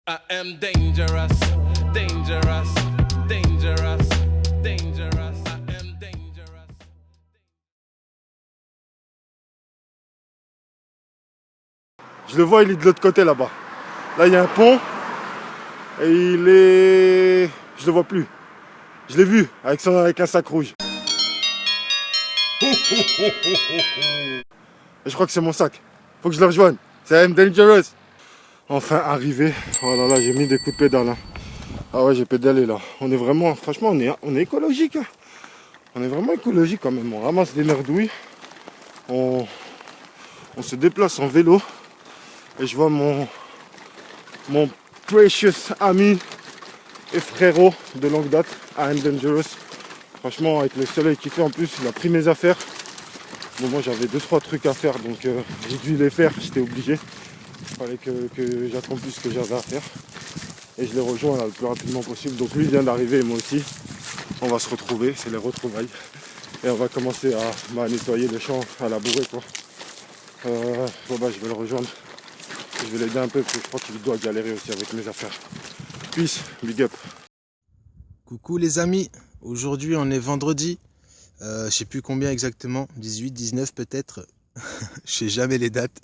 I am dangerous, dangerous, dangerous, dangerous. I am dangerous. Je le vois, il est de l'autre côté là-bas. Là, il y a un pont. Et il est... Je le vois plus. Je l'ai vu avec un sac rouge. Et je crois que c'est mon sac. Faut que je le rejoigne. C'est I am dangerous. Enfin arrivé. Oh là là, j'ai mis des coups de pédale. Hein. Ah ouais, j'ai pédalé là. On est vraiment, franchement, on est écologique. Hein. On est vraiment écologique quand même. On ramasse des merdouilles. On se déplace en vélo. Et je vois mon precious ami et frérot de longue date, I am dangerous. Franchement, avec le soleil qui fait en plus, il a pris mes affaires. Bon, moi j'avais 2-3 trucs à faire, donc j'ai dû les faire, j'étais obligé. Il fallait que j'accomplisse ce que j'avais à faire. Et je les rejoins là, le plus rapidement possible. Donc lui vient d'arriver et moi aussi. On va se retrouver, c'est les retrouvailles. Et on va commencer à nettoyer les champs, à labourer quoi. Bon bah je vais le rejoindre. Je vais l'aider un peu parce que je crois qu'il doit galérer aussi avec mes affaires. Peace, big up. Coucou les amis, aujourd'hui on est vendredi, je sais plus combien exactement, 18, 19 peut-être, je sais jamais les dates.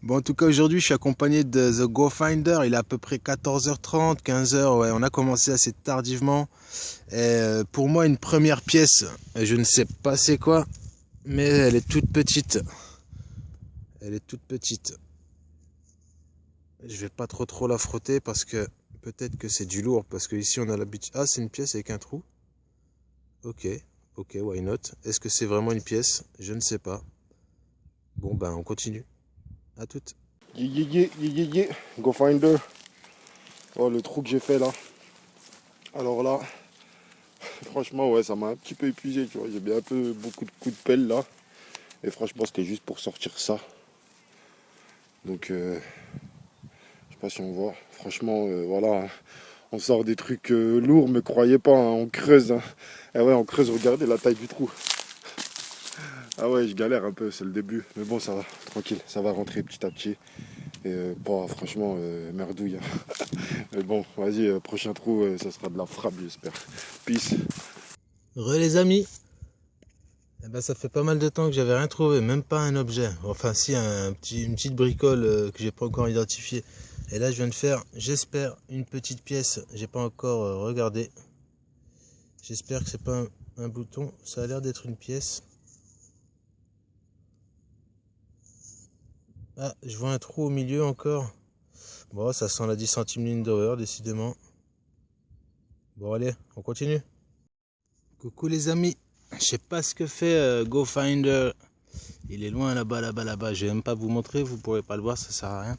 Bon en tout cas aujourd'hui je suis accompagné de The Go Finder, il est à peu près 14h30, 15h, ouais on a commencé assez tardivement. Et pour moi une première pièce, je ne sais pas c'est quoi, mais elle est toute petite. Elle est toute petite. Je vais pas trop la frotter parce que peut-être que c'est du lourd, parce que ici on a l'habitude. Ah, c'est une pièce avec un trou. Ok, why not? Est-ce que c'est vraiment une pièce? Je ne sais pas. Bon, ben, on continue. À toutes. Yeah. Go Finder. Oh, le trou que j'ai fait là. Alors là, franchement, ouais, ça m'a un petit peu épuisé, tu vois. J'ai bien beaucoup de coups de pelle là. Et franchement, c'était juste pour sortir ça. Donc, je sais pas si on voit. Franchement, voilà. Hein. On sort des trucs lourds, mais croyez pas, hein, on creuse. Hein. Et ouais, on creuse, regardez la taille du trou. Ah ouais, je galère un peu, c'est le début. Mais bon, ça va, tranquille, ça va rentrer petit à petit. Et bon, franchement, merdouille. Hein. Mais bon, vas-y, prochain trou, ça sera de la frappe, j'espère. Peace. Les amis. Eh ben, ça fait pas mal de temps que j'avais rien trouvé, même pas un objet. Enfin, si, une petite bricole que j'ai pas encore identifiée. Et là, je viens de faire, j'espère, une petite pièce. J'ai pas encore regardé. J'espère que c'est pas un bouton. Ça a l'air d'être une pièce. Ah, je vois un trou au milieu encore. Bon, ça sent la 10 centimes ligne d'horreur, décidément. Bon, allez, on continue. Coucou les amis. Je sais pas ce que fait Go Finder. Il est loin là-bas. Je vais même pas vous montrer, vous pourrez pas le voir, ça sert à rien.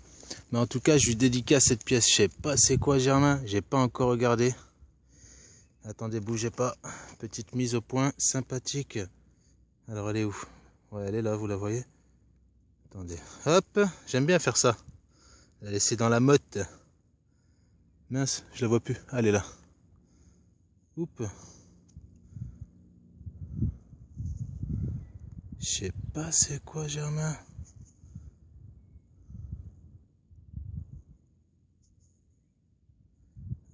Mais en tout cas, je lui dédicace cette pièce. Je sais pas c'est quoi, Germain. J'ai pas encore regardé. Attendez, bougez pas. Petite mise au point sympathique. Alors, elle est où? Ouais, elle est là, vous la voyez? Attendez. Hop, j'aime bien faire ça. La laisser dans la motte. Mince, je la vois plus. Ah, elle est là. Oups. Je sais pas c'est quoi, Germain.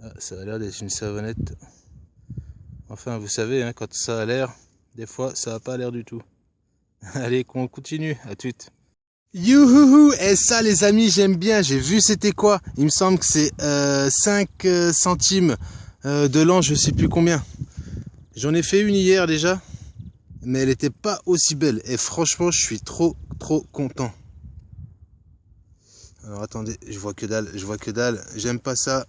Ah, ça a l'air d'être une savonnette. Enfin, vous savez, hein, quand ça a l'air, des fois, ça n'a pas l'air du tout. Allez, qu'on continue. À toutes. Youhouhou. Et ça, les amis, j'aime bien. J'ai vu c'était quoi. Il me semble que c'est 5 centimes de l'an, je sais plus combien. J'en ai fait une hier déjà. Mais elle était pas aussi belle. Et franchement, je suis trop content. Alors attendez, je vois que dalle. J'aime pas ça.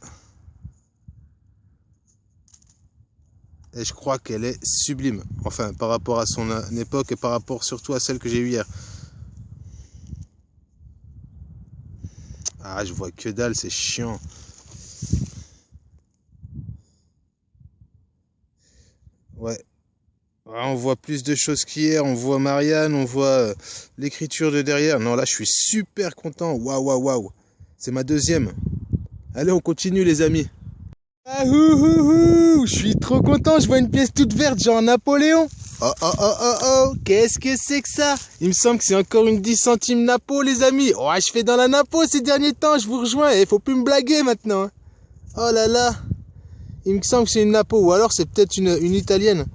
Et je crois qu'elle est sublime. Enfin, par rapport à son époque et par rapport surtout à celle que j'ai eue hier. Ah, je vois que dalle, c'est chiant. Ouais. On voit plus de choses qu'hier, on voit Marianne, on voit l'écriture de derrière. Non, là, je suis super content. Waouh. C'est ma deuxième. Allez, on continue, les amis. Ah, je suis trop content. Je vois une pièce toute verte, genre Napoléon. Oh, oh, oh, oh, oh, qu'est-ce que c'est que ça? Il me semble que c'est encore une 10 centimes Napo, les amis. Oh, je fais dans la Napo ces derniers temps, je vous rejoins. Il faut plus me blaguer maintenant. Oh là là. Il me semble que c'est une Napo, ou alors c'est peut-être une italienne.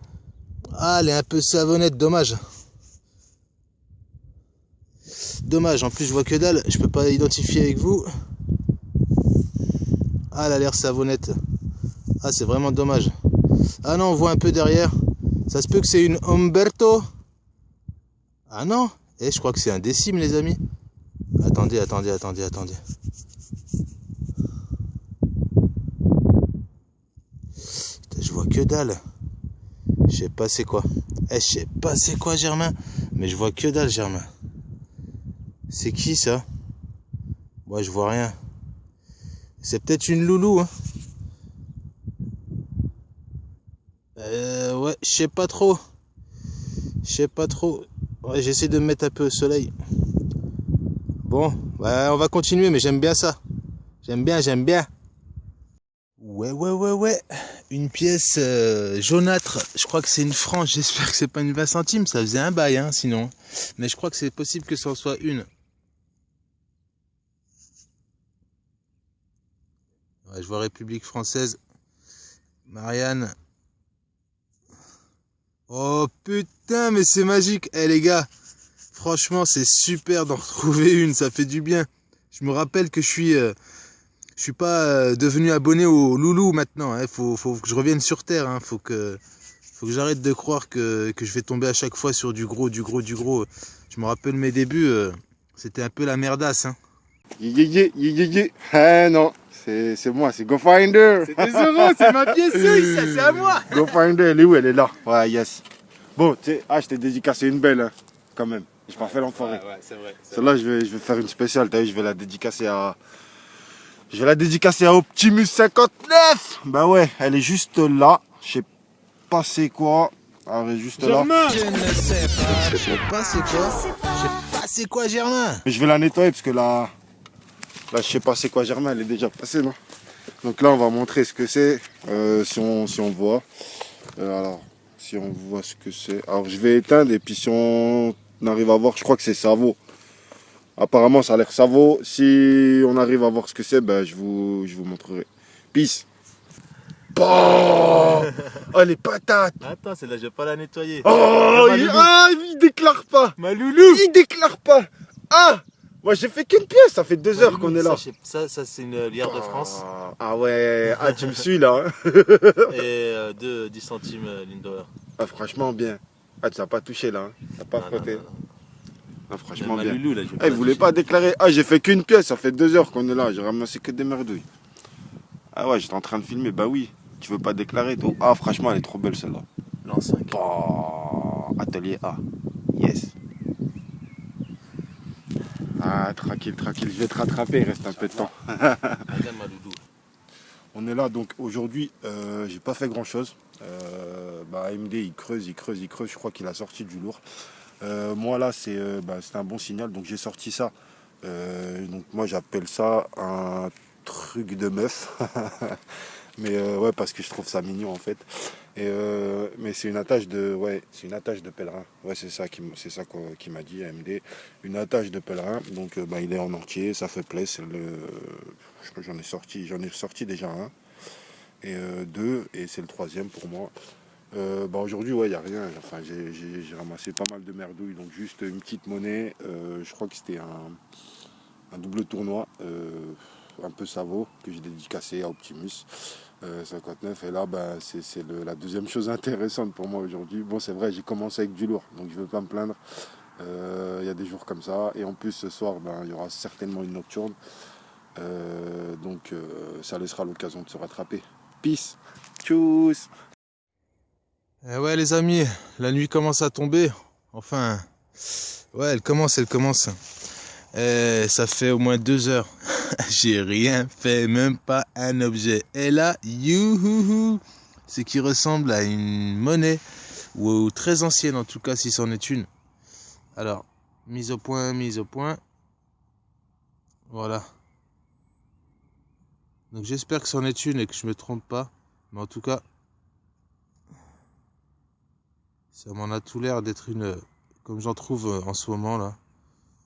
Ah, elle est un peu savonnette, dommage. Dommage, en plus je vois que dalle, je peux pas identifier avec vous. Ah, elle a l'air savonnette. Ah, c'est vraiment dommage. Ah non, on voit un peu derrière. Ça se peut que c'est une Umberto. Ah non, je crois que c'est un décime, les amis. Attendez. Putain, je vois que dalle. Je sais pas c'est quoi. Je sais pas c'est quoi, Germain. Mais je vois que dalle, Germain. C'est qui ça? Moi, je vois rien. C'est peut-être une loulou, hein. Ouais, je sais pas trop. Ouais, j'essaie de me mettre un peu au soleil. Bon, bah, on va continuer, mais j'aime bien ça. J'aime bien. Ouais. Une pièce jaunâtre. Je crois que c'est une frange. J'espère que c'est pas une 20 centimes. Ça faisait un bail, hein, sinon. Mais je crois que c'est possible que ça en soit une. Ouais, je vois République française. Marianne. Oh putain, mais c'est magique. Les gars, franchement, c'est super d'en retrouver une. Ça fait du bien. Je me rappelle que je suis pas devenu abonné au Loulou maintenant. Hein. Faut que je revienne sur terre. Hein. Faut que j'arrête de croire que je vais tomber à chaque fois sur du gros. Je me rappelle mes débuts. C'était un peu la merdasse. Hein. Non, c'est moi, c'est GoFinder. C'est des euros, c'est ma pièce, ça, c'est à moi. GoFinder, elle est où? Elle est là. Ouais, yes. Bon, tu sais, je t'ai dédicacé une belle, hein, quand même. J'ai pas fait l'enfoiré. Ouais, c'est vrai. Celle-là, je vais faire une spéciale. T'as vu, je vais la dédicacer à Optimus 59. Bah ouais, elle est juste là. Je sais pas c'est quoi. Elle est juste là. Je ne sais pas c'est quoi, Germain. Mais je vais la nettoyer parce que là, je sais pas c'est quoi, Germain. Elle est déjà passée, non? Donc là, on va montrer ce que c'est. Si on voit. Alors, si on voit ce que c'est. Alors, je vais éteindre et puis si on arrive à voir, je crois que c'est Savo. Apparemment, ça a l'air Savo. Si on arrive à voir ce que c'est, ben, je vous montrerai. Peace. Oh, les patates. Attends, celle-là, je vais pas la nettoyer. Oh, il déclare pas. Ma loulou. Il déclare pas. Ah, moi j'ai fait qu'une pièce, ça fait 2 heures qu'on est là. Ça c'est une liard de France. Ah ouais, tu me suis là. Hein. Et 10 centimes Lindauer. Ah, franchement bien. Ah, tu n'as pas touché là, hein. Tu n'as pas frotté. Non. Ah, franchement Ma bien. loulou, là, Il voulait pas déclarer. Ah, j'ai fait qu'une pièce, ça fait 2 heures qu'on est là. J'ai ramassé que des merdouilles. Ah ouais, j'étais en train de filmer. Bah oui, tu veux pas déclarer toi. Ah, franchement, elle est trop belle celle-là. L'an 5. Oh, atelier A. Yes. Ah, tranquille. Je vais te rattraper, il reste un peu de temps. Regarde ma loulou. On est là, donc aujourd'hui, j'ai pas fait grand chose. AMD, il creuse. Je crois qu'il a sorti du lourd. Moi là, c'est un bon signal, donc j'ai sorti ça. Donc moi, j'appelle ça un truc de meuf. Mais ouais, parce que je trouve ça mignon en fait. Mais c'est une attache de pèlerin. Ouais, c'est ça qui m'a dit AMD. Une attache de pèlerin. Donc il est en entier, ça fait plaisir. Je crois que j'en ai sorti déjà un et 2, et c'est le 3e pour moi. Aujourd'hui, ouais, il n'y a rien. Enfin, j'ai ramassé pas mal de merdouilles, donc juste une petite monnaie. Je crois que c'était un double tournoi, un peu Savo, que j'ai dédicacé à Optimus 59. Et là, c'est la deuxième chose intéressante pour moi aujourd'hui. Bon, c'est vrai, j'ai commencé avec du lourd, donc je ne veux pas me plaindre. Il y a des jours comme ça. Et en plus, ce soir, il y aura certainement une nocturne. Donc, ça laissera l'occasion de se rattraper. Peace. Tchuss. Ouais, les amis, la nuit commence à tomber. Enfin, ouais, elle commence. Ça fait au moins 2 heures. J'ai rien fait, même pas un objet. Et là, youhouhou, ce qui ressemble à une monnaie, ou très ancienne en tout cas, si c'en est une. Alors, mise au point. Voilà. Donc j'espère que c'en est une et que je me trompe pas. Mais en tout cas, Ça m'en a tout l'air d'être une... Comme j'en trouve en ce moment là.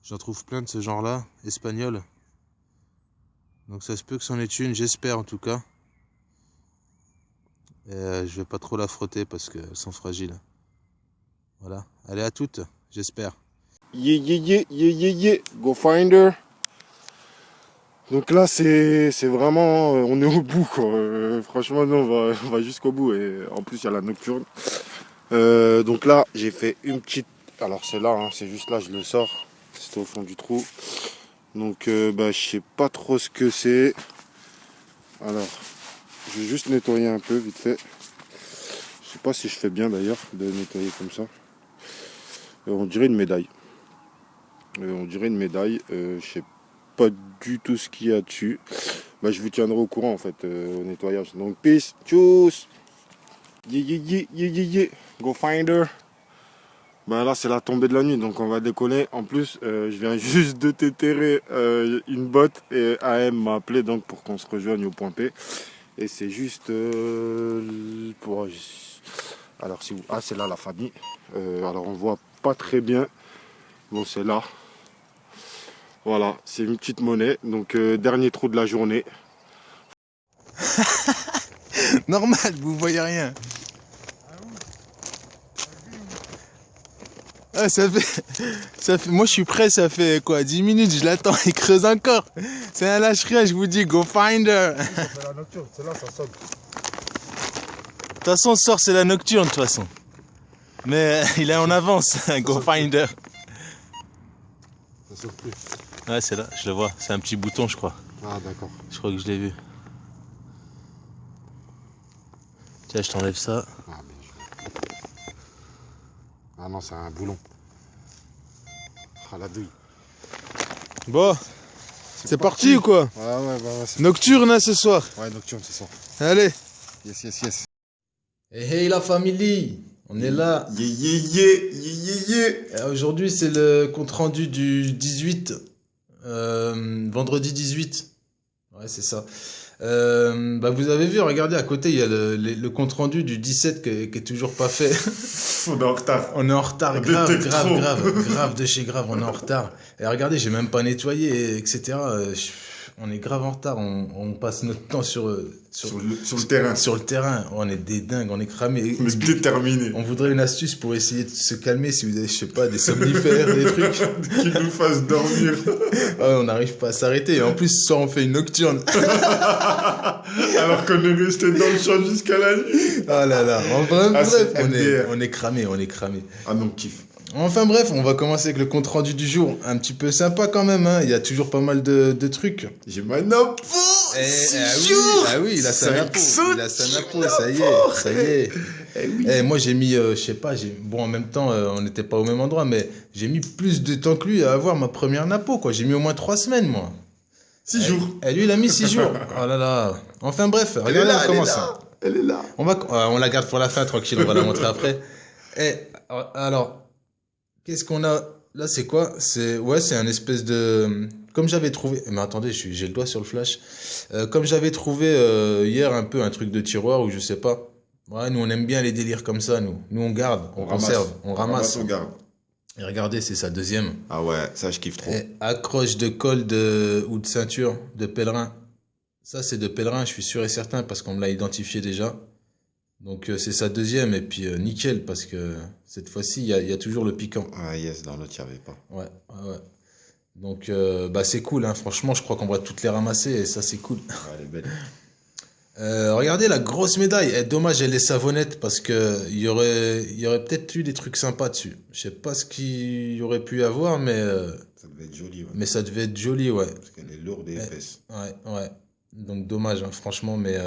J'en trouve plein de ce genre-là, espagnol. Donc ça se peut que c'en est une, j'espère en tout cas. Et je vais pas trop la frotter parce qu'elles sont fragiles. Voilà. Allez, à toutes, j'espère. Yeah, go find her. Donc là, c'est vraiment, on est au bout, quoi. Franchement, nous, on va jusqu'au bout. Et en plus, il y a la nocturne. Donc là, j'ai fait une petite... Alors c'est là, hein, c'est juste là, je le sors. C'est au fond du trou. Donc, je sais pas trop ce que c'est. Alors, je vais juste nettoyer un peu, vite fait. Je sais pas si je fais bien, d'ailleurs, de nettoyer comme ça. On dirait une médaille. Je sais pas du tout ce qu'il y a dessus. Je vous tiendrai au courant en fait au nettoyage. Donc peace, tchuss. Yeah. Go find her. Là c'est la tombée de la nuit, donc on va décoller. En plus je viens juste de téterrer une botte et AM m'a appelé donc pour qu'on se rejoigne au point P. Et c'est juste pour... Alors c'est où? Ah, c'est là la famille. Alors on voit pas très bien. Bon, c'est là. Voilà, c'est une petite monnaie. Donc, dernier trou de la journée. Normal, vous voyez rien. Ah, ça fait... Moi, je suis prêt, ça fait quoi? 10 minutes, je l'attends, il creuse encore. C'est un lâche-rien, je vous dis, go find her. C'est la nocturne, c'est là, ça sonne. De toute façon, sort, c'est la nocturne, de toute façon. Mais il est en avance, go find her. Ça sonne plus. Ouais, c'est là, je le vois. C'est un petit bouton, je crois. Ah, d'accord. Je crois que je l'ai vu. Tiens, je t'enlève ça. Ah non, c'est un boulon. Ah, la douille. Bon, c'est parti ou quoi? Ouais, Nocturne, hein, ce soir. Ouais, nocturne, c'est ça. Allez. Yes. Hey la famille, on est là. Yeah. Aujourd'hui, c'est le compte rendu du 18. Vendredi 18. Ouais, c'est ça. Vous avez vu, regardez à côté, il y a le compte rendu du 17 qui est toujours pas fait. On est en retard. On est en retard, grave de chez grave, on est en retard. Et regardez, j'ai même pas nettoyé, etc. On est grave en retard, on passe notre temps sur le terrain. Sur le terrain, on est des dingues, on est cramés. On est déterminés. On voudrait une astuce pour essayer de se calmer si vous avez, je sais pas, des somnifères, des trucs. Qui nous fassent dormir. On n'arrive pas à s'arrêter. Et en plus, ce soir, on fait une nocturne. Alors qu'on est resté dans le champ jusqu'à la nuit. Ah là là. Bref, MDR. on est cramé. Ah non, kiff. Enfin bref, on va commencer avec le compte rendu du jour. Un petit peu sympa quand même, hein. Il y a toujours pas mal de trucs. J'ai ma nappe. Ah oui, il a sa nappe. Ça y est. Moi j'ai mis, je sais pas, bon en même temps on n'était pas au même endroit, mais j'ai mis plus de temps que lui à avoir ma première napo, quoi. J'ai mis au moins 3 semaines, moi. 6 jours. Et lui il a mis 6 jours. Oh là là. Enfin bref, regardez, on commence. Elle est là. On la garde pour la fin, tranquille, on va la montrer après. Alors, qu'est-ce qu'on a là? C'est quoi? C'est un espèce de... Comme j'avais trouvé... Mais attendez, j'ai le doigt sur le flash. Comme j'avais trouvé hier un peu un truc de tiroir ou je sais pas. Ouais, nous on aime bien les délires comme ça, nous. Nous on garde, on conserve, on ramasse. On garde. Et regardez, c'est sa deuxième. Ah ouais, ça je kiffe trop. Et accroche de col ou de ceinture de pèlerin. Ça c'est de pèlerin, je suis sûr et certain parce qu'on me l'a identifié déjà. Donc c'est sa deuxième et puis nickel parce que cette fois-ci il y a toujours le piquant. Ah yes, dans l'autre il n'y avait pas. Ouais. Donc c'est cool, hein. Franchement je crois qu'on va toutes les ramasser et ça c'est cool. Ouais, elle est belle. Regardez la grosse médaille. Dommage elle est savonnette parce que il y aurait peut-être eu des trucs sympas dessus. Je sais pas ce qu'il y aurait pu y avoir mais ça devait être joli. Ouais. Mais ça devait être joli, ouais. Parce qu'elle est lourde et épaisse. Ouais. Donc dommage, hein, franchement, mais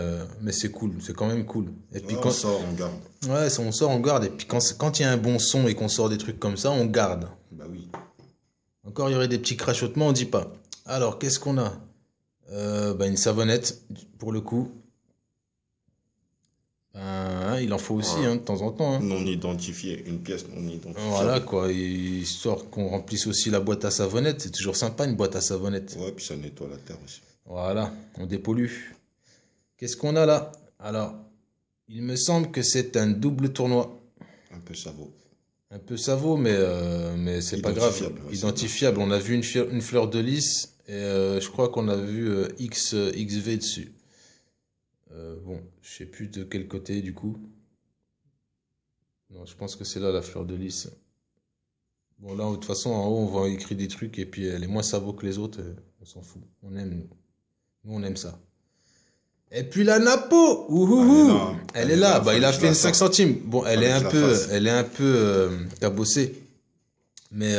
c'est cool, c'est quand même cool. Et puis on sort, on garde. Ouais, on sort, on garde. Et puis quand il y a un bon son et qu'on sort des trucs comme ça, on garde. Bah oui. Encore, il y aurait des petits crachotements, on dit pas. Alors, qu'est-ce qu'on a? Une savonnette, pour le coup. Il en faut aussi, hein, de temps en temps. Hein. Non identifié, une pièce non identifiée. Voilà, quoi. Histoire qu'on remplisse aussi la boîte à savonnette. C'est toujours sympa, une boîte à savonnette. Ouais, puis ça nettoie la terre aussi. Voilà, on dépollue. Qu'est-ce qu'on a là? Alors, il me semble que c'est un double tournoi. Un peu savon. Un peu savon, mais c'est pas grave. Identifiable, ouais, Identifiable. On a vu une fleur de lys et je crois qu'on a vu XV dessus. Bon, je sais plus de quel côté du coup. Non, je pense que c'est là la fleur de lys. Bon, là, de toute façon, en haut, on voit écrit des trucs et puis elle est moins savon que les autres. On s'en fout. On aime, nous. Nous, on aime ça. Et puis la Napo, ouhouhou, elle est là. Bah, il a fait une 5 centimes. Bon, elle est un peu cabossée. Mais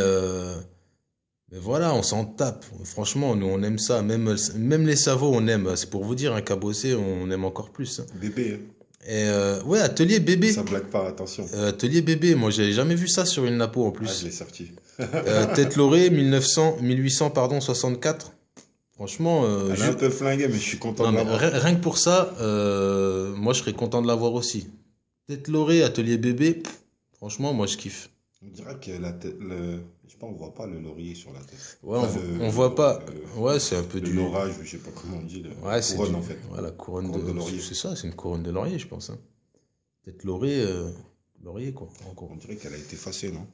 voilà, on s'en tape. Franchement, nous, on aime ça. Même les savots, on aime. C'est pour vous dire, un cabossé, on aime encore plus. Bébé. Et ouais, atelier bébé. Ça blague pas, attention. Atelier bébé. Moi, j'avais jamais vu ça sur une Napo en plus. Ah, je l'ai sorti. Tête lorée, 1864. Franchement, elle est un peu flinguée, mais je suis content non, de mais l'avoir. rien que pour ça, moi je serais content de l'avoir aussi. Tête lorée, atelier bébé, franchement, moi je kiffe. On dirait que la tête, je sais pas, on voit pas le laurier sur la tête. Ouais, on voit pas. Ouais, c'est un peu du. L'orage, je sais pas comment on dit. Ouais, c'est couronne en fait. Ouais, la couronne de laurier. C'est ça, c'est une couronne de laurier, je pense. Hein. Tête lorée, laurier quoi. Encore. On dirait qu'elle a été effacée, non?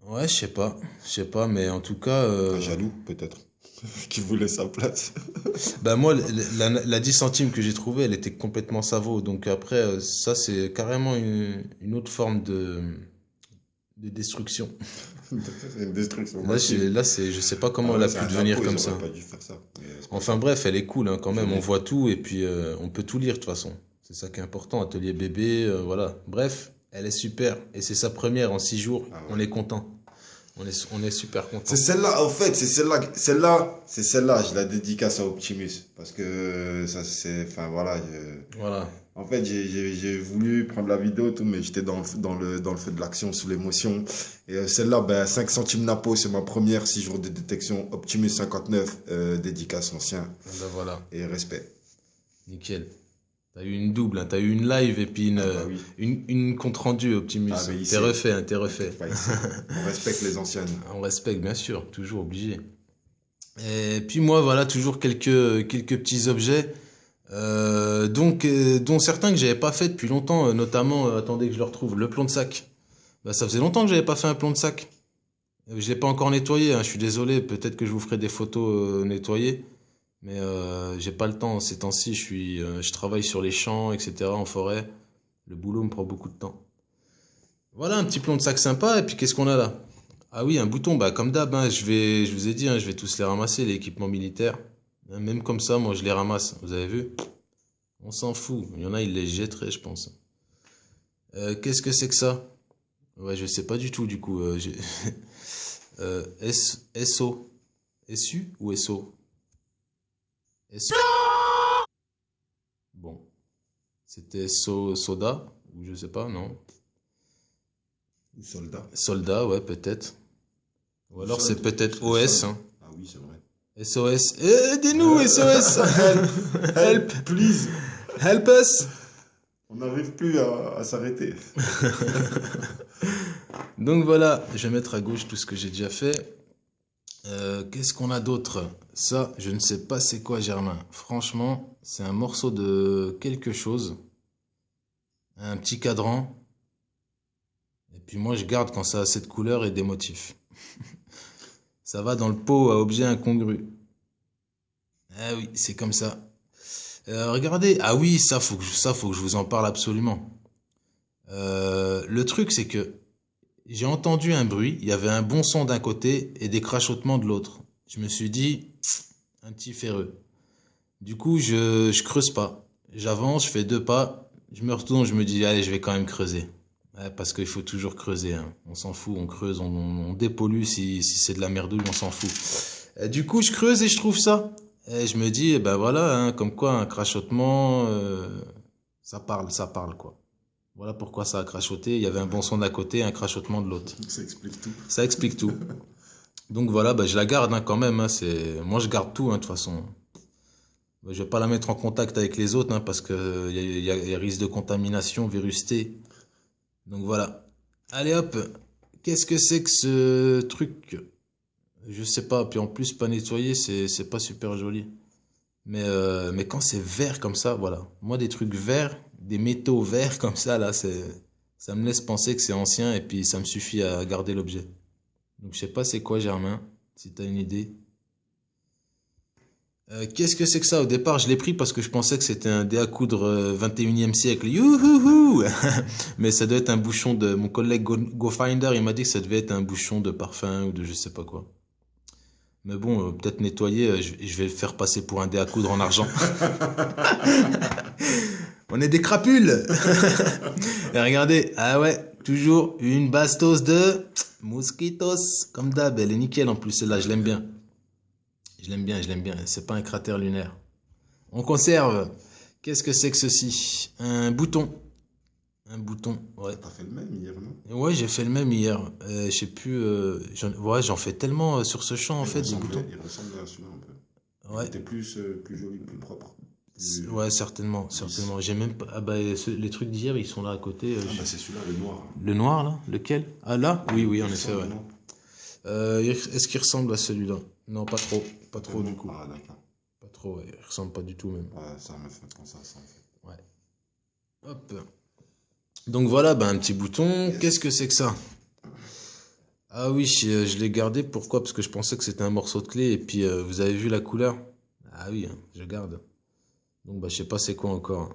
Ouais, je sais pas, mais en tout cas. Un jaloux, peut-être. Qui voulait sa place. Bah moi, la 10 centimes que j'ai trouvée, elle était complètement savot. Donc après, ça c'est carrément une autre forme de destruction. C'est une destruction. Là, je sais pas comment elle a pu devenir comme ça. Pas dû faire ça. Enfin bref, elle est cool hein, quand même. On voit tout et puis on peut tout lire de toute façon. C'est ça qui est important. Atelier bébé, voilà. Bref, elle est super et c'est sa première en 6 jours. Ah ouais. On est content. On est super content. C'est celle-là, en fait, c'est celle-là, je la dédicace à Optimus. Parce que ça, c'est, enfin, voilà. Voilà. En fait, j'ai voulu prendre la vidéo, tout, mais j'étais dans le feu de l'action, sous l'émotion. Et celle-là, ben, 5 centimes Napo, c'est ma première 6 jours de détection. Optimus 59, dédicace ancien. Ben voilà. Et respect. Nickel. T'as eu une double, hein. T'as eu une live et puis une compte rendu Optimus. Ah, t'es refait, hein, t'es refait. On respecte les anciennes. On respecte, bien sûr, toujours obligé. Et puis moi, voilà, toujours quelques petits objets, dont certains que j'avais pas fait depuis longtemps, notamment, attendez que je le retrouve, le plomb de sac. Bah, ça faisait longtemps que j'avais pas fait un plomb de sac. Je l'ai pas encore nettoyé, hein, je suis désolé, peut-être que je vous ferai des photos nettoyées. Mais j'ai pas le temps ces temps-ci, je travaille sur les champs, etc., en forêt. Le boulot me prend beaucoup de temps. Voilà un petit plomb de sac sympa. Et puis qu'est-ce qu'on a là? Ah oui, un bouton. Bah comme d'hab, hein, je vous ai dit, hein, je vais tous les ramasser, les équipements militaires. Même comme ça, moi je les ramasse. Vous avez vu? On s'en fout. Il y en a, ils les jetteraient, je pense. Qu'est-ce que c'est que ça? Ouais, je sais pas du tout du coup. SO. SU ou SO? Bon, c'était Soda, ou je sais pas, non? Soldat. Soldat, ouais, peut-être. Ou alors c'est peut-être OS. Hein. Ah oui, c'est vrai. SOS. Aidez-nous, SOS. Help, please. Help us. On n'arrive plus à s'arrêter. Donc voilà, je vais mettre à gauche tout ce que j'ai déjà fait. Qu'est-ce qu'on a d'autre? Ça, je ne sais pas c'est quoi, Germain. Franchement, c'est un morceau de quelque chose. Un petit cadran. Et puis moi, je garde quand ça a cette couleur et des motifs. Ça va dans le pot à objet incongru. Ah oui, c'est comme ça. Regardez. Ah oui, ça faut que je vous en parle absolument. Le truc, c'est que j'ai entendu un bruit, il y avait un bon son d'un côté et des crachotements de l'autre. Je me suis dit, un petit ferreux. Du coup, je creuse pas. J'avance, je fais 2 pas, je me retourne, je me dis, allez, je vais quand même creuser. Ouais, parce qu'il faut toujours creuser. Hein. On s'en fout, on creuse, on dépollue si c'est de la merdouille, on s'en fout. Du coup, je creuse et je trouve ça. Et je me dis, ben voilà, hein, comme quoi un crachotement, ça parle quoi. Voilà pourquoi ça a crachoté. Il y avait un bon son d'un côté, un crachotement de l'autre. Ça explique tout. Ça explique tout. Donc voilà, bah, je la garde hein, quand même. Hein, moi, je garde tout, hein, de toute façon. Je vais pas la mettre en contact avec les autres, hein, parce que y a risque de contamination, virus T. Donc voilà. Allez hop. Qu'est-ce que c'est que ce truc? Je sais pas. Puis en plus, pas nettoyé, c'est pas super joli. Mais quand c'est vert comme ça, voilà. Moi, des trucs verts, des métaux verts comme ça, là, Ça me laisse penser que c'est ancien et puis ça me suffit à garder l'objet. Donc je sais pas c'est quoi Germain, si t'as une idée. Qu'est-ce que c'est que ça? Au départ, je l'ai pris parce que je pensais que c'était un dé à coudre 21e siècle. Youhouhou. Mais ça doit être un bouchon de... Mon collègue GoFinder, il m'a dit que ça devait être un bouchon de parfum ou de je sais pas quoi. Mais bon, peut-être nettoyer, je vais le faire passer pour un dé à coudre en argent. On est des crapules. Et regardez, ah ouais, toujours une bastos de mosquitos. Comme d'hab, elle est nickel en plus, celle-là, je l'aime bien. Je l'aime bien, je l'aime bien. C'est pas un cratère lunaire. On conserve. Qu'est-ce que c'est que ceci? Un bouton. Un bouton, ouais. T'as fait le même hier, non? Ouais, j'ai fait le même hier. Je sais plus. J'en fais tellement sur ce champ en fait des boutons. Il ressemblait à celui-là un peu. Ouais. Il était plus joli, plus propre. Ouais, certainement, certainement. J'ai même pas. Ah bah les trucs d'hier, ils sont là à côté. C'est celui-là, le noir. Le noir là, lequel? Ah là? Oui, oui, en effet, ouais. Non. Est-ce qu'il ressemble à celui-là? Non, pas trop, pas trop du coup. Ah d'accord. Pas trop, ouais. Il ressemble pas du tout même. Ouais, ça me fait penser à ça en fait. Ouais. Hop. Donc voilà, un petit bouton. Yes. Qu'est-ce que c'est que ça? Ah oui, je l'ai gardé. Pourquoi? Parce que je pensais que c'était un morceau de clé. Et puis, vous avez vu la couleur? Ah oui, je garde. Donc, je sais pas c'est quoi encore.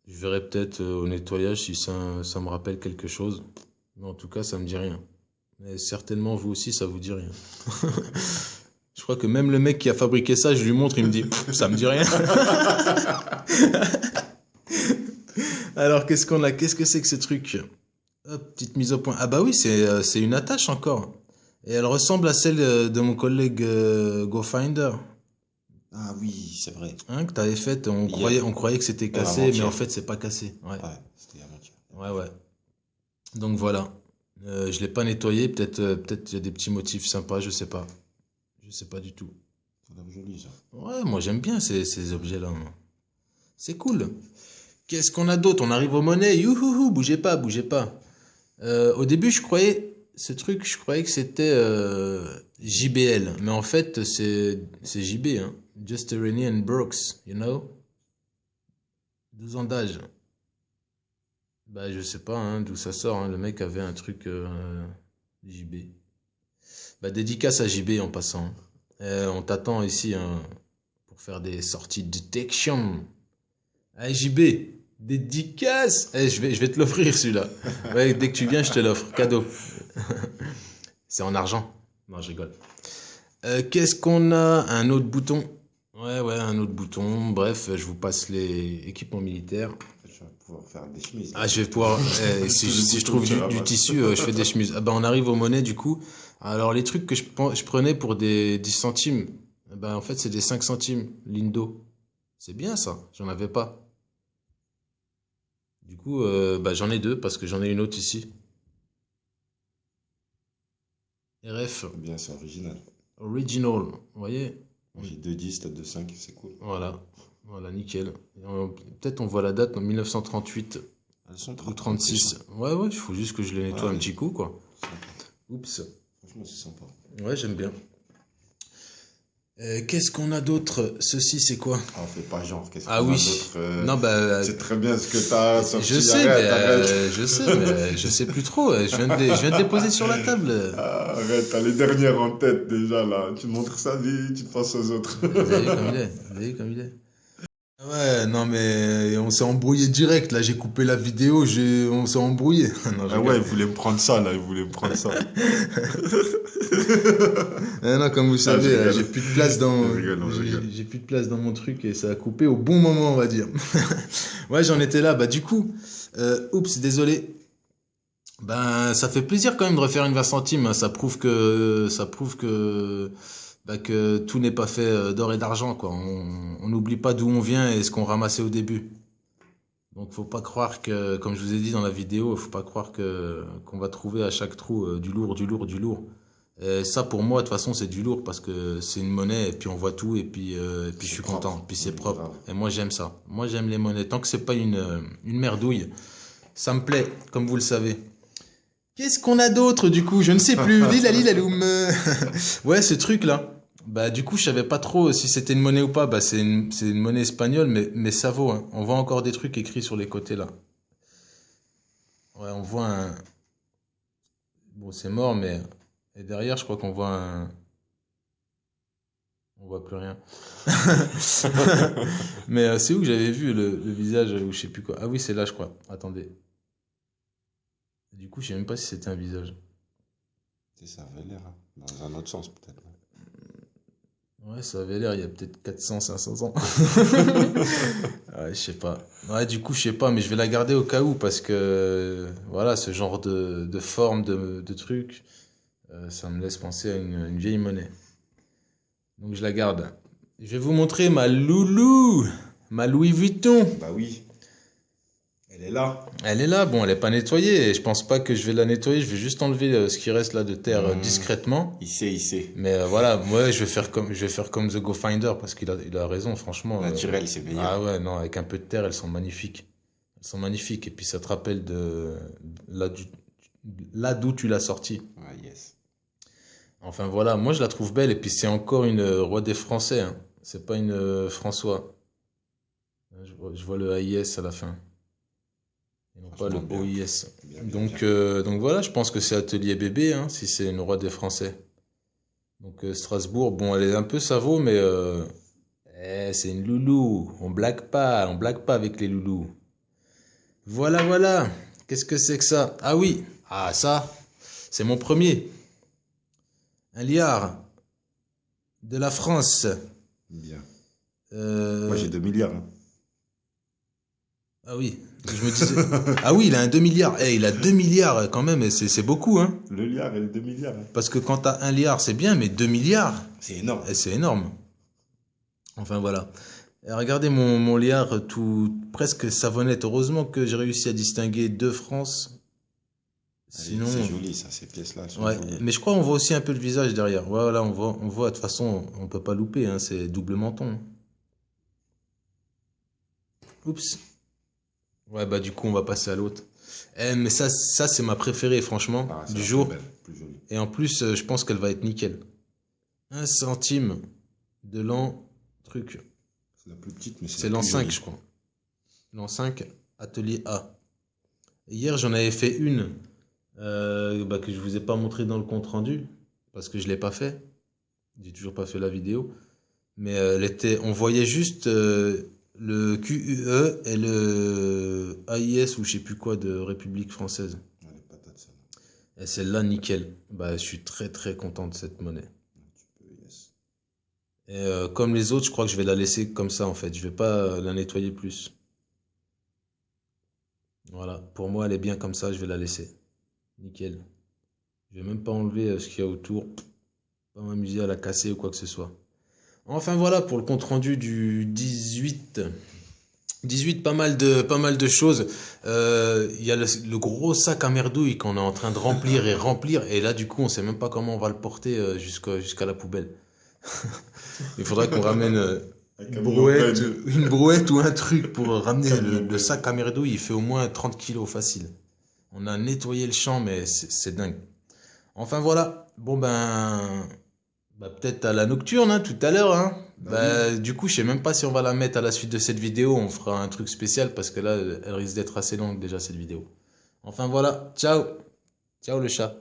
Je verrai peut-être au nettoyage si ça me rappelle quelque chose. Mais en tout cas, ça me dit rien. Mais certainement, vous aussi, ça vous dit rien. Je crois que même le mec qui a fabriqué ça, je lui montre, il me dit, ça me dit rien. Alors, qu'est-ce qu'on a? Qu'est-ce que c'est que ce truc? Hop, petite mise au point. Ah bah oui, c'est une attache encore. Et elle ressemble à celle de mon collègue GoFinder. Ah oui, c'est vrai. Hein, que t'avais faite, on croyait que c'était cassé, mais en fait, c'est pas cassé. Ouais, c'était avant-hier. Ouais. Donc voilà. Je l'ai pas nettoyé, peut-être il y a des petits motifs sympas, je sais pas. Je sais pas du tout. Ça a l'air joli, ça. Ouais, moi j'aime bien ces objets-là. C'est cool. Qu'est-ce qu'on a d'autre? On arrive aux monnaies. Youhouhou, bougez pas. Au début, je croyais que c'était JBL. Mais en fait, c'est JB, hein. Just Rennie and Brooks, you know? 12 ans d'âge. Je sais pas hein, d'où ça sort. Hein. Le mec avait un truc JB. Dédicace à JB en passant. On t'attend ici hein, pour faire des sorties de detection. Hey JB, dédicace. Je vais te l'offrir celui-là. Ouais, dès que tu viens, je te l'offre. Cadeau. C'est en argent. Non, je rigole. Qu'est-ce qu'on a? Un autre bouton. Ouais, un autre bouton. Bref, je vous passe les équipements militaires. Je vais pouvoir faire des chemises. Ah, je vais pouvoir. Si je trouve du tissu, je fais des chemises. On arrive aux monnaies du coup. Alors, les trucs que je prenais pour des 10 centimes, en fait, c'est des 5 centimes, Lindo. C'est bien ça, j'en avais pas. Du coup, j'en ai deux parce que j'en ai une autre ici. RF. Bien, c'est original. Original, vous voyez? J'ai 2,10, t'as 2,5, c'est cool. Voilà, nickel. Peut-être on voit la date en 1938 Elles sont ou 36. Ouais, il faut juste que je les nettoie un petit coup, quoi. Oups. Franchement, c'est sympa. Ouais, j'aime bien. Qu'est-ce qu'on a d'autre? Ceci, c'est quoi? Ah, fais pas genre. Qu'est-ce qu'on a d'autre Non, c'est très bien ce que t'as sorti. Je sais, mais je sais plus trop. Je viens de les poser sur la table. Arrête, t'as les dernières en tête déjà là. Tu montres ça, tu te passes aux autres. Vous avez vu comme il est. Ouais, non mais on s'est embrouillé direct. Là, j'ai coupé la vidéo, on s'est embrouillé. Non, il voulait me prendre ça là, non, comme vous savez, j'ai plus de place j'ai plus de place dans mon truc et ça a coupé au bon moment, on va dire. Ouais, j'en étais là. Du coup, oups, désolé. Ça fait plaisir quand même de refaire une 20 centimes. Hein. Ça prouve que tout n'est pas fait d'or et d'argent, quoi. On n'oublie pas d'où on vient et ce qu'on ramassait au début. Donc, faut pas croire que, comme je vous ai dit dans la vidéo, faut pas croire qu'on va trouver à chaque trou du lourd. Et ça, pour moi, de toute façon, c'est du lourd parce que c'est une monnaie et puis on voit tout et puis je suis content. Puis c'est propre. Et moi, j'aime ça. Moi, j'aime les monnaies. Tant que c'est pas une merdouille, ça me plaît, comme vous le savez. Qu'est-ce qu'on a d'autre, du coup? Je ne sais plus. Lilaloum. Ouais, ce truc-là. Du coup, je savais pas trop si c'était une monnaie ou pas. C'est une monnaie espagnole, mais ça vaut. Hein. On voit encore des trucs écrits sur les côtés, là. Ouais, on voit un... Bon, c'est mort, mais... Et derrière, je crois qu'on voit un... On voit plus rien. Mais c'est où que j'avais vu le visage, ou je sais plus quoi. Ah oui, c'est là, je crois. Attendez. Du coup, je sais même pas si c'était un visage. Ça avait l'air, hein. Dans un autre sens peut-être. Ouais, ça avait l'air, il y a peut-être 400, 500 ans. Ouais, je sais pas. Ouais, du coup, je sais pas, mais je vais la garder au cas où, parce que, voilà, ce genre de forme, de truc, ça me laisse penser à une vieille monnaie. Donc, je la garde. Je vais vous montrer ma loulou, ma Louis Vuitton. Bah oui, elle est là. Elle est là, bon, elle est pas nettoyée, et je pense pas que je vais la nettoyer, je vais juste enlever ce qui reste là de terre discrètement. Il sait. Mais voilà, moi je vais faire comme The Go Finder parce il a raison, franchement. Naturel, c'est meilleur. Ah ouais, non, avec un peu de terre, elles sont magnifiques. Elles sont magnifiques, et puis ça te rappelle de là d'où tu l'as sortie. Ah, yes. Enfin voilà, moi je la trouve belle, et puis c'est encore une roi des Français, hein. C'est pas une François. Je vois le AIS à la fin. Et non pas le Franchement, bien. OIS. Bien, Donc voilà, je pense que c'est Atelier Bébé, hein, si c'est une roi des Français. Donc Strasbourg, bon, elle est un peu savo, mais c'est une loulou. On blague pas avec les loulous. Voilà. Qu'est-ce que c'est que ça? Ah oui, ça, c'est mon premier. Un liard de la France. Bien. Euh, Moi j'ai 2 milliards. Hein. Ah oui, je me disais... Ah oui, il a un 2 milliards. Eh, il a 2 milliards quand même, et c'est beaucoup, hein. Le liard et le 2 milliards. Hein. Parce que quand t'as 1 milliard, c'est bien, mais 2 milliards, C'est énorme. c'est énorme. Enfin voilà. Et regardez mon liard tout presque savonnette. Heureusement que j'ai réussi à distinguer 2 France. Sinon, C'est joli ça, ces pièces-là. ouais. Mais je crois qu'on voit aussi un peu le visage derrière. Voilà, on voit. De toute façon, on peut pas louper, hein, c'est double menton. Oups. Ouais, bah du coup, on va passer à l'autre. Mais ça c'est ma préférée, franchement, du jour. Plus jolie. Et en plus, je pense qu'elle va être nickel. 1 centime de l'an truc. C'est la plus petite, mais C'est l'an 5, je crois. L'an 5, atelier A. Et hier, j'en avais fait une que je vous ai pas montré dans le compte rendu parce que je l'ai pas fait. J'ai toujours pas fait la vidéo. Mais on voyait juste le QUE et le AIS ou je sais plus quoi de République française. Ouais, les patates, ça. Et celle-là, nickel. Bah, je suis très très content de cette monnaie. Tu peux, yes. Et comme les autres, je crois que je vais la laisser comme ça en fait. Je vais pas la nettoyer plus. Voilà. Pour moi, elle est bien comme ça. Je vais la laisser. Nickel. Je vais même pas enlever ce qu'il y a autour. Pas m'amuser à la casser ou quoi que ce soit. Enfin voilà pour le compte rendu du 18. 18, pas mal de choses. Il y a le gros sac à merdouille qu'on est en train de remplir et remplir. Et là, du coup, on sait même pas comment on va le porter jusqu'à la poubelle. Il faudra qu'on ramène une brouette ou un truc pour ramener le sac à merdouille. Il fait au moins 30 kilos facile. On a nettoyé le champ, mais c'est dingue. Enfin voilà. Bon peut-être à la nocturne, hein, tout à l'heure. Hein. Oui. Du coup, je sais même pas si on va la mettre à la suite de cette vidéo. On fera un truc spécial parce que là, elle risque d'être assez longue déjà cette vidéo. Enfin voilà. Ciao. Ciao le chat.